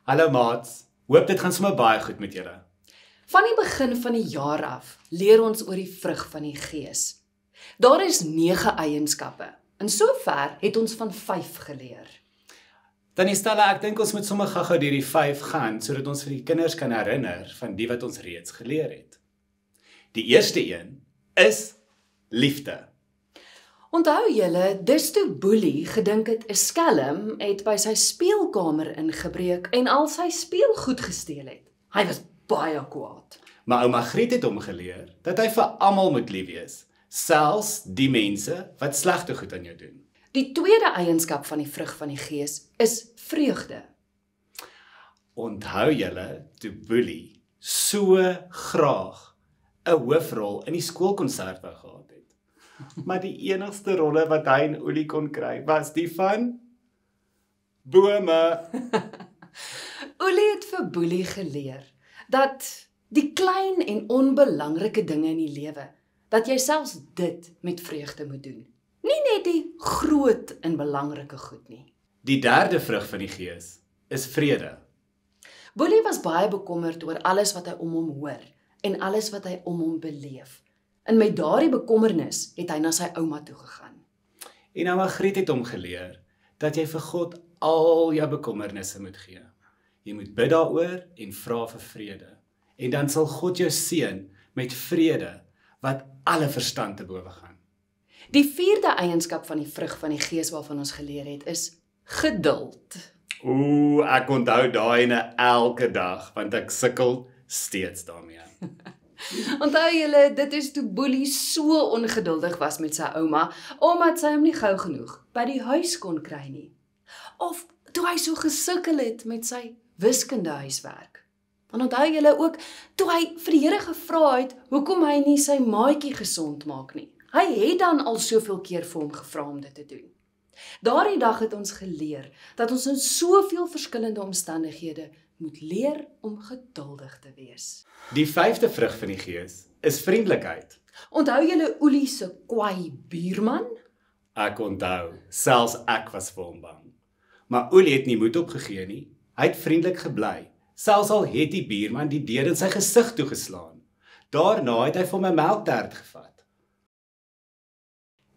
Hallo maats, hoop dit gaan sommer baie goed met julle. Van die begin van die jaar af leer ons oor die vrug van die Gees. Daar is 9 eienskappe, en sover het ons van 5 geleer. Dan Stella, ek dink ons moet sommer gou-gou deur die 5 gaan, sodat ons vir die kinders kan herinner van die wat ons reeds geleer het. Die eerste een is liefde. Onthou julle, dis toe Boelie gedink het 'n skelm het by sy speelkamer ingebreek en al sy speelgoed gesteel het. Hy was baie kwaad. Maar ouma Griet het hom geleer dat hy vir almal moet lief wees, selfs die mense wat slegte goed aan jou doen. Die tweede eienskap van die vrug van die Gees is vreugde. Onthou julle toe Boelie so graag 'n hoofrol in die skoolkonsert wou gehad het. Maar die enigste rolle wat hy en Oelie kon kry, was die van bome. Oelie het vir Boelie geleer dat die klein en onbelangrike dinge in die lewe, dat jy selfs dit met vreugde moet doen. Nie net die groot en belangrike goed nie. Die derde vrug van die Gees is vrede. Boelie was baie bekommerd oor alles wat hy om hom hoor en alles wat hy om hom beleef. En met daardie bekommernis het hy na sy ouma toe gegaan. En ouma Griet het hom geleer dat jy vir God al jou bekommernisse moet gee. Jy moet bid daaroor en vra vir vrede. En dan sal God jou seën met vrede wat alle verstand te bowe gaan. Die vierde eienskap van die vrug van die Gees waarvan ons geleer het is geduld. Ek onthou daai elke dag, want ek sukkel steeds daarmee. Onthou julle, dit is toe Boelie so ongeduldig was met sy ouma, omdat sy hom nie gou genoeg by die huis kon kry nie. Of toe hy so gesukkel het met sy wiskundehuiswerk. En onthou julle ook, toe hy vir die Here gevra het, hoekom hy nie sy maatjie gesond maak nie. Hy het dan al soveel keer vir hom gevra om dit te doen. Daardie dag het ons geleer, dat ons in soveel verskillende omstandighede moet leer om geduldig te wees. Die vyfde vrug van die Gees is vriendelikheid. Onthou julle Oelie se kwaai buurman? Ek onthou, selfs ek was vir hom bang. Maar Oelie het nie moed opgegee nie. Hy het vriendelik gebly, selfs al het die buurman die deur in sy gesig toegeslaan. Daarna het hy vir hom 'n melktert gevat.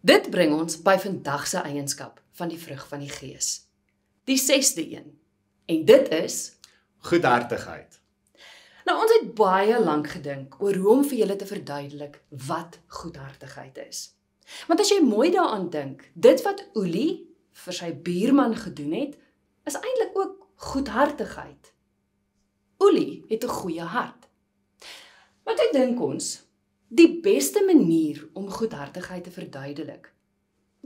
Dit bring ons by vandag se eienskap van die vrug van die Gees. Die 6de een. En dit is goedhartigheid. Nou, ons het baie lank gedink oor hoe om vir julle te verduidelik wat goedhartigheid is. Want as jy mooi daaraan dink, dit wat Oelie vir sy buurman gedoen het, is eintlik ook goedhartigheid. Oelie het 'n goeie hart. Maar toe dink ons, die beste manier om goedhartigheid te verduidelik,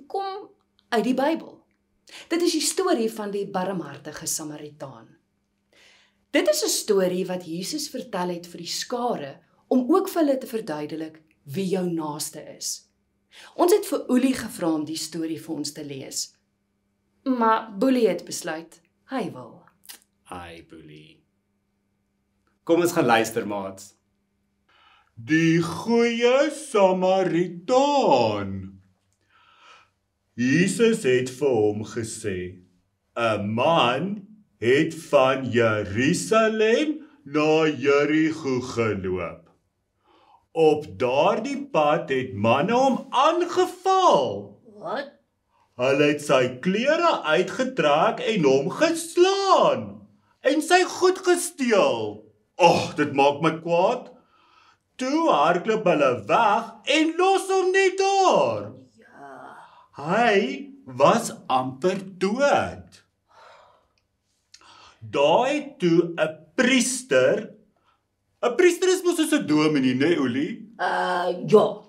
kom uit die Bybel. Dit is die storie van die barmhartige Samaritaan. Dit is 'n storie wat Jesus vertel het vir die skare, om ook vir hulle te verduidelik wie jou naaste is. Ons het vir Oelie gevra om die storie vir ons te lees. Maar Boelie het besluit, hy wil. Ai, Boelie. Kom ons gaan luister, maats. Die goeie Samaritaan. Jesus het vir hom gesê, 'n man het van Jerusalem na Jerigo geloop. Op daardie pad het manne hom aangeval. Wat? Hulle het sy klere uitgetrek en hom geslaan en sy goed gesteel. Dit maak my kwaad. Toe hardloop hulle weg en los hom net daar. Ja. Hy was amper dood. Daai toe 'n priester is mos soos 'n dominee, né, Oelie? Ja.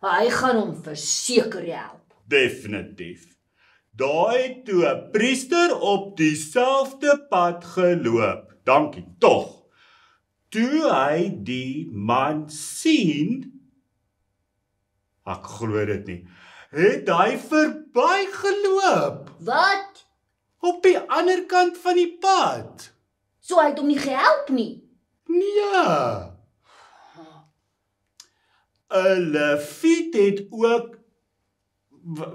Hy gaan hom verseker help. Definitief. Daai toe 'n priester op dieselfde pad geloop. Dankie, tog. Toe hy die man sien, ek glo dit nie, het hy verbygeloop. Wat? Op die ander kant van die pad. So hy het hom nie gehelp nie. Nee. 'n leviet het ook...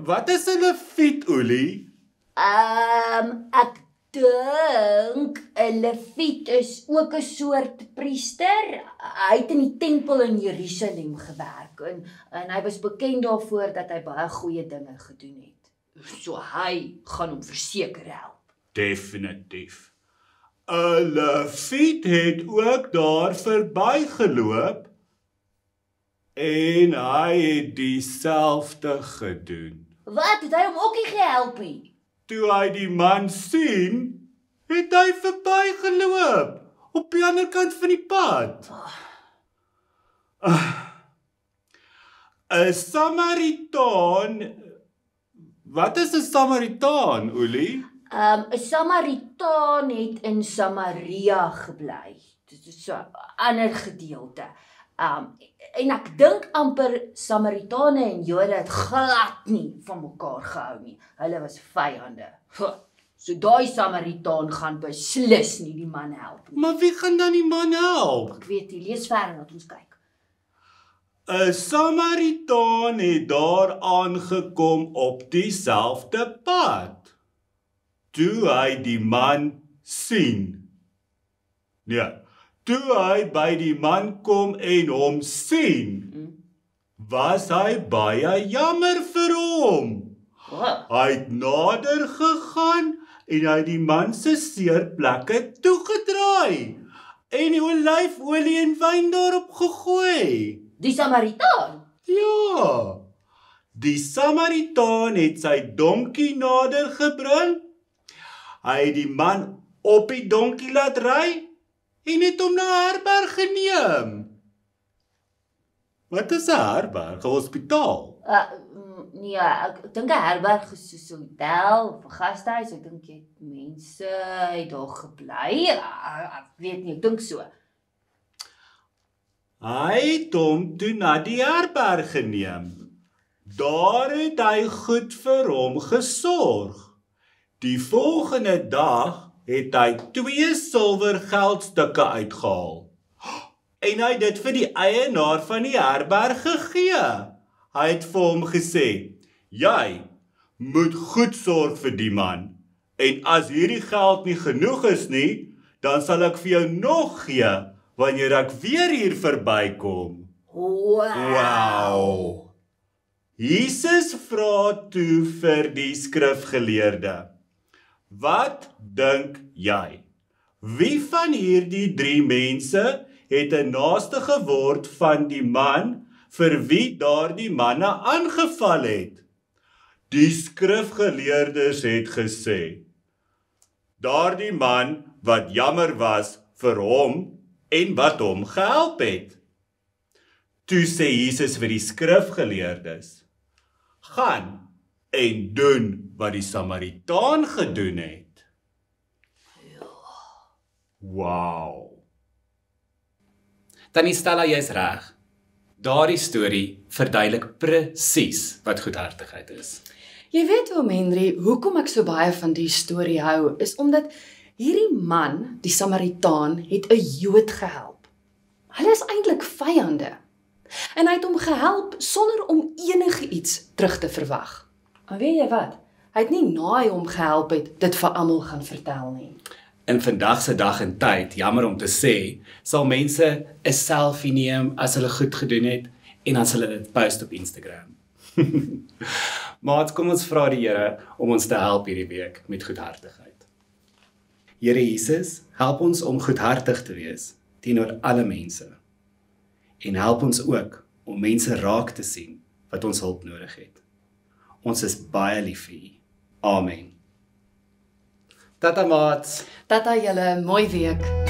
Wat is 'n leviet, Oelie? Ek dink 'n Lewiet is ook 'n soort priester. Hy het in die tempel in Jerusalem gewerk en hy was bekend daarvoor dat hy baie goeie dinge gedoen het. So hy gaan hom verseker help. Definitief. 'n Lewiet het ook daar verbygeloop en hy het dieselfde gedoen. Wat, het hy hom ook nie gehelp nie? Toe hy die man sien, het hy verbygeloop op die ander kant van die pad. 'n Samaritaan. Wat is 'n Samaritaan, Oelie? 'n Samaritaan het in Samaria gebly. Dit is so 'n ander gedeelte. En ek dink amper Samaritane en Jode het glad nie van mekaar gehou nie. Hulle was vyande. So daai Samaritaan gaan beslis nie die man help nie. Maar wie gaan dan die man help? Ek weet nie, lees verder, laat ons kyk. 'n Samaritaan het daar aangekom op dieselfde pad. Toe hy die man sien. Nee, toe hy by die man kom en hom sien, was hy baie jammer vir hom. Hy het nader gegaan en hy het die man se seerplekke toegedraai en die olyfolie en wyn daarop gegooi. Die Samaritaan? Ja, die Samaritaan het sy donkie nader gebring. Hy het die man op die donkie laat ry en het hom na 'n herberg geneem. Wat is 'n herberg? 'n Hospitaal? Nee, ek dink 'n herberg is soos 'n hotel of 'n gastehuis. Ek dink jy het mense het daar gebly. Ek weet nie, ek dink so. Hy het hom toe na die herberg geneem. Daar het hy goed vir hom gesorg. Die volgende dag het hy 2 silwergeldstukke uitgehaal. En hy het dit vir die eienaar van die herberg gegee. Hy het vir hom gesê, jy moet goed sorg vir die man. En as hierdie geld nie genoeg is nie, dan sal ek vir jou nog gee, wanneer ek weer hier verbykom. Wow! Jesus vra toe vir die skrifgeleerde, wat dink jy? Wie van hierdie 3 mense het 'n naaste geword van die man vir wie daardie manne aangeval het? Die skrifgeleerdes het gesê, daardie man wat jammer was vir hom en wat hom gehelp het. Toe sê Jesus vir die skrifgeleerdes, gaan en doen wat die Samaritaan gedoen het. Wow. Tannie Stella, jy's reg. Daardie storie verduidelik presies wat goedhartigheid is. Jy weet oom Henry, hoekom ek so baie van die storie hou, is omdat hierdie man, die Samaritaan, het 'n Jood gehelp. Hulle is eintlik vyande. En hy het hom gehelp sonder om enige iets terug te verwag. En weet jy wat? Hy het nie na hy hom gehelp het, dit vir almal gaan vertel nie. In vandag se dag en tyd, jammer om te sê, sal mense 'n selfie neem as hulle goed gedoen het en dan sal hulle dit post op Instagram. Maar kom ons vra die Here om ons te help hierdie week met goedhartigheid. Here Jesus, help ons om goedhartig te wees teenoor alle mense. En help ons ook om mense raak te sien wat ons hulp nodig het. Ons is baie lief vir U. Amen. Tata maats. Tata julle, mooi week.